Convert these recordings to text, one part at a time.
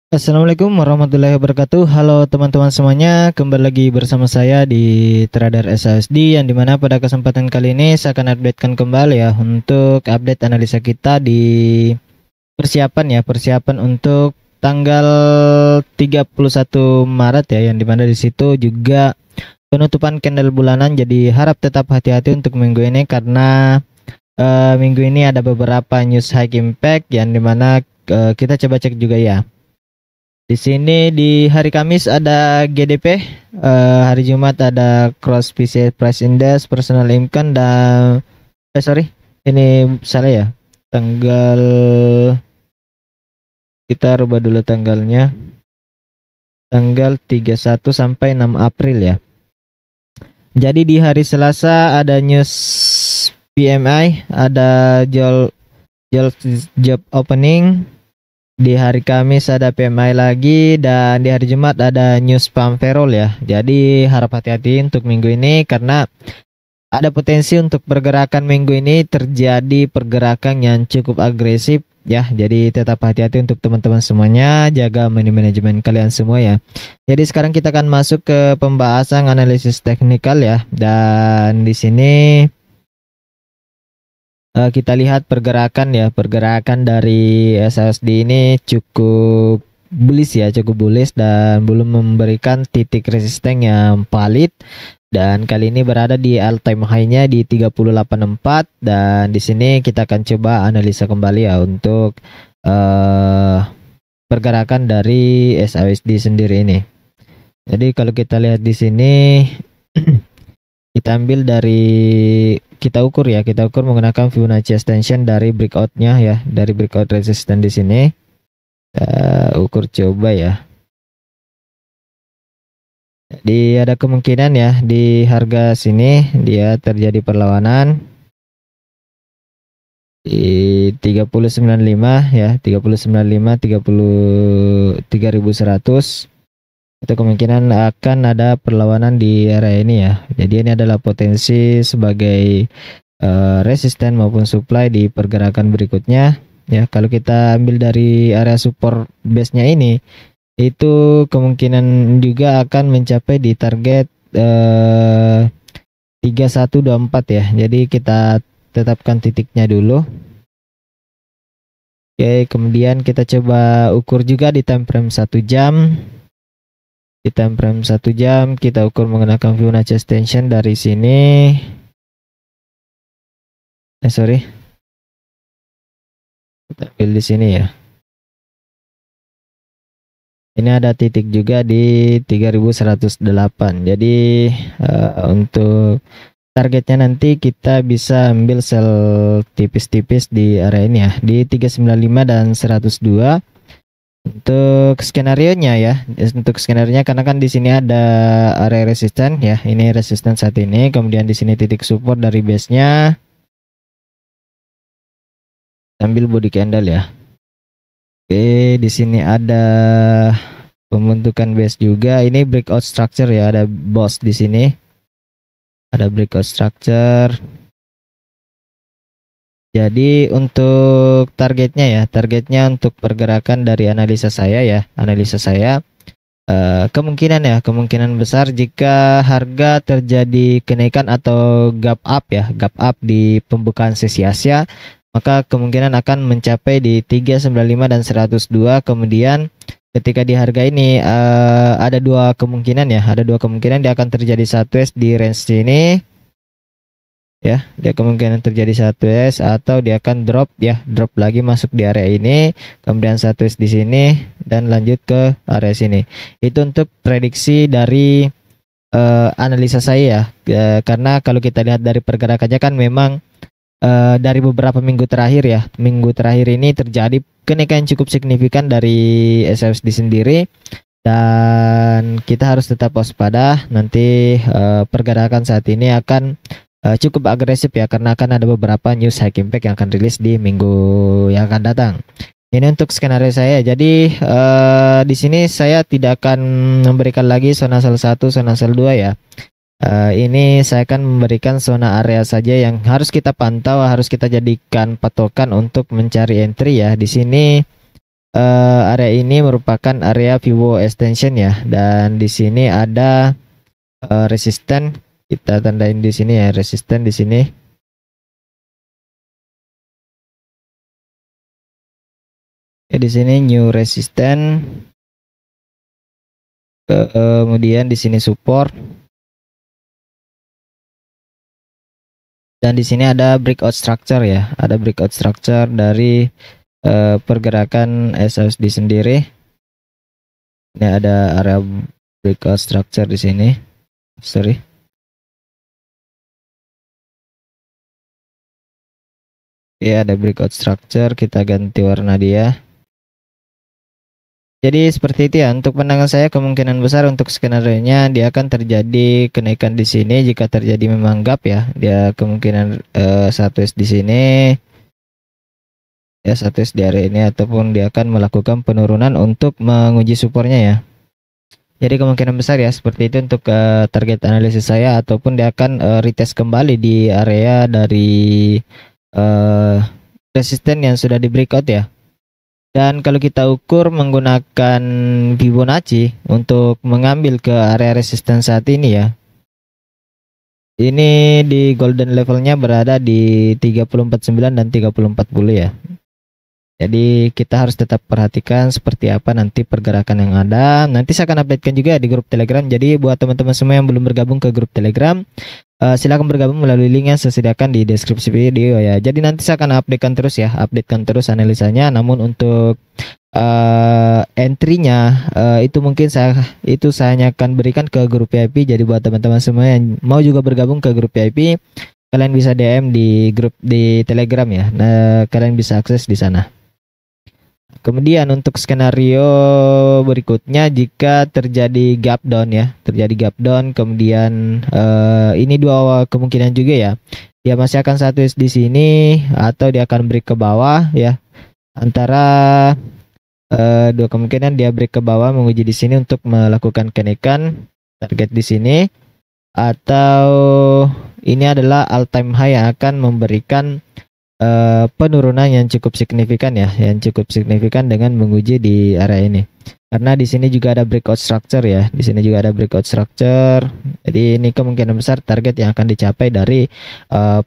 Assalamualaikum warahmatullahi wabarakatuh. Halo teman-teman semuanya, kembali lagi bersama saya di Trader SASD, yang dimana pada kesempatan kali ini saya akan updatekan kembali ya untuk update analisa kita di persiapan untuk tanggal 31 Maret ya, yang dimana di situ juga penutupan candle bulanan. Jadi harap tetap hati-hati untuk minggu ini karena minggu ini ada beberapa news high impact yang dimana kita coba cek juga ya. Di sini di hari Kamis ada GDP, hari Jumat ada Cross PCE Price Index, Personal Income dan sorry, ini salah ya. Tanggal kita rubah dulu tanggalnya. Tanggal 31 sampai 6 April ya. Jadi di hari Selasa ada news PMI, ada job opening. Di hari Kamis ada PMI lagi, dan di hari Jumat ada news pam payroll ya. Jadi harap hati-hati untuk minggu ini karena ada potensi untuk pergerakan minggu ini terjadi pergerakan yang cukup agresif ya. Jadi tetap hati-hati untuk teman-teman semuanya, jaga money management kalian semua ya. Jadi sekarang kita akan masuk ke pembahasan analisis teknikal ya. Dan di sini kita lihat pergerakan dari SASD ini cukup bullish dan belum memberikan titik resisten yang valid, dan kali ini berada di all time high-nya di 3084. Dan di sini kita akan coba analisa kembali ya untuk pergerakan dari SASD sendiri ini. Jadi kalau kita lihat di sini kita ambil dari, kita ukur menggunakan Fibonacci extension dari breakout-nya ya, dari breakout resistance di sini. Ukur coba ya. Jadi ada kemungkinan ya di harga sini dia terjadi perlawanan di 3095 ya, 3095, 33.100. Itu kemungkinan akan ada perlawanan di area ini ya. Jadi ini adalah potensi sebagai resisten maupun supply di pergerakan berikutnya ya. Kalau kita ambil dari area support base-nya ini, itu kemungkinan juga akan mencapai di target 3124 ya. Jadi kita tetapkan titiknya dulu. Oke, kemudian kita coba ukur juga di time frame 1 jam. Di time frame 1 jam kita ukur menggunakan Fibonacci extension dari sini. Sorry. Kita ambil di sini ya. Ini ada titik juga di 3108. Jadi untuk targetnya nanti kita bisa ambil sell tipis-tipis di area ini ya, di 395 dan 102. Untuk skenario-nya ya, untuk skenario-nya karena kan di sini ada area resisten ya, ini resisten saat ini, kemudian di sini titik support dari base-nya. Ambil body candle ya. Oke, di sini ada pembentukan base juga. Ini breakout structure ya, ada boss di sini. Ada breakout structure. Jadi untuk targetnya untuk pergerakan dari analisa saya ya, kemungkinan besar jika harga terjadi kenaikan atau gap up di pembukaan sesi Asia, maka kemungkinan akan mencapai di 395 dan 102. Kemudian ketika di harga ini ada dua kemungkinan dia akan terjadi satu S di range ini ya, dia kemungkinan terjadi satu S, atau dia akan drop lagi masuk di area ini, kemudian satu S di sini dan lanjut ke area sini. Itu untuk prediksi dari analisa saya ya, karena kalau kita lihat dari pergerakannya kan memang dari beberapa minggu terakhir ini terjadi kenaikan cukup signifikan dari SFSD sendiri, dan kita harus tetap waspada. Nanti pergerakan saat ini akan cukup agresif ya, karena akan ada beberapa news high impact yang akan rilis di minggu yang akan datang. Ini untuk skenario saya. Jadi di sini saya tidak akan memberikan lagi zona sell 1, zona sell 2 ya. Ini saya akan memberikan zona area saja yang harus kita pantau, harus kita jadikan patokan untuk mencari entry ya. Di sini area ini merupakan area pivot extension ya, dan di sini ada resisten. Kita tandain di sini ya, resisten di sini. Ya, di sini new resisten. Kemudian di sini support. Dan di sini ada breakout structure ya, ada breakout structure dari pergerakan SSD sendiri. Ini ada area breakout structure di sini. Sorry. Ya, ada breakout structure, kita ganti warna dia. Jadi seperti itu ya, untuk pandangan saya kemungkinan besar untuk skenario-nya dia akan terjadi kenaikan di sini jika terjadi memang gap ya. Dia kemungkinan 1S di sini. Ya, 1S di area ini, ataupun dia akan melakukan penurunan untuk menguji supportnya ya. Jadi kemungkinan besar ya seperti itu untuk target analisis saya, ataupun dia akan retest kembali di area dari resisten yang sudah di breakout ya. Dan kalau kita ukur menggunakan Fibonacci untuk mengambil ke area resisten saat ini ya, ini di golden levelnya berada di 349 dan 3040 ya. Jadi kita harus tetap perhatikan seperti apa nanti pergerakan yang ada. Nanti saya akan updatekan juga di grup Telegram. Jadi buat teman-teman semua yang belum bergabung ke grup Telegram, silakan bergabung melalui link yang saya sediakan di deskripsi video ya. Jadi nanti saya akan updatekan terus ya, updatekan terus analisanya. Namun untuk entry-nya itu mungkin saya hanya akan berikan ke grup VIP. Jadi buat teman-teman semua yang mau juga bergabung ke grup VIP, kalian bisa DM di grup di Telegram ya. Nah, kalian bisa akses di sana. Kemudian untuk skenario berikutnya, jika terjadi gap down ya, kemudian ini dua kemungkinan juga ya. Dia masih akan satu di sini atau dia akan break ke bawah ya. Antara dua kemungkinan, dia break ke bawah menguji di sini untuk melakukan kenaikan target di sini, atau ini adalah all time high yang akan memberikan penurunan yang cukup signifikan ya, dengan menguji di area ini. Karena di sini juga ada breakout structure ya, Jadi ini kemungkinan besar target yang akan dicapai dari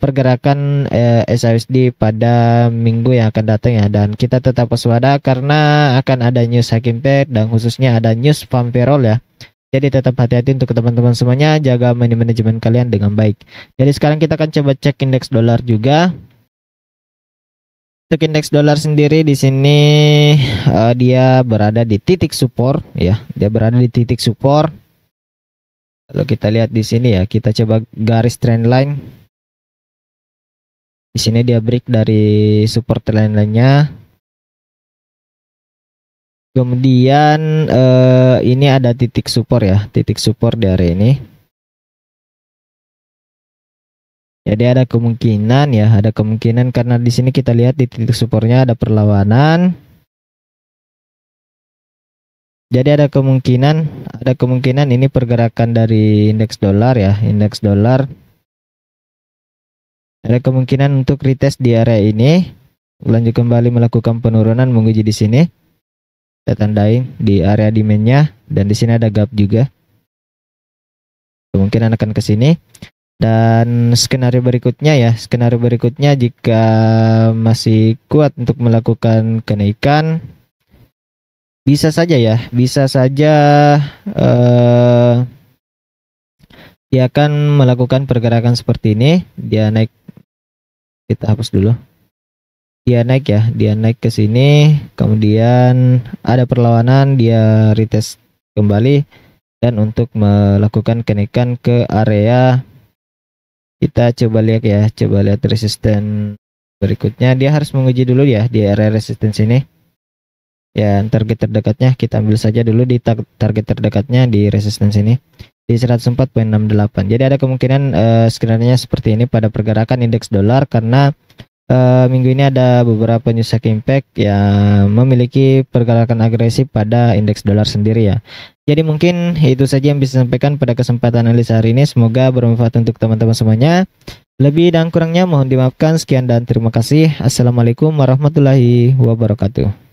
pergerakan SHUSD pada minggu yang akan datang ya. Dan kita tetap waspada karena akan ada news high impact dan khususnya ada news farm payroll ya. Jadi tetap hati-hati untuk teman-teman semuanya, jaga money management kalian dengan baik. Jadi sekarang kita akan coba cek indeks dolar juga. Untuk indeks dolar sendiri di sini dia berada di titik support ya, Kalau kita lihat di sini ya, kita coba garis trendline. Di sini dia break dari support trendline-nya. Kemudian ini ada titik support ya, di area ini. Jadi ada kemungkinan karena di sini kita lihat di titik supportnya ada perlawanan. Jadi ada kemungkinan ini pergerakan dari indeks dolar ya, Ada kemungkinan untuk retest di area ini, lanjut kembali melakukan penurunan menguji di sini. Kita tandain di area demand-nya, dan di sini ada gap juga. Kemungkinan akan ke sini. Dan skenario berikutnya jika masih kuat untuk melakukan kenaikan, bisa saja dia akan melakukan pergerakan seperti ini. Dia naik, kita hapus dulu. Dia naik ke sini, kemudian ada perlawanan, dia retest kembali, dan untuk melakukan kenaikan ke area, kita coba lihat resisten berikutnya. Dia harus menguji dulu ya di area resisten sini. Ya, target terdekatnya kita ambil saja dulu di target terdekatnya di resisten sini di 104.68. Jadi ada kemungkinan skenario seperti ini pada pergerakan indeks dolar, karena minggu ini ada beberapa news high impact yang memiliki pergerakan agresif pada indeks dolar sendiri ya. Jadi mungkin itu saja yang bisa sampaikan pada kesempatan analisa hari ini. Semoga bermanfaat untuk teman-teman semuanya. Lebih dan kurangnya mohon dimaafkan. Sekian dan terima kasih. Assalamualaikum warahmatullahi wabarakatuh.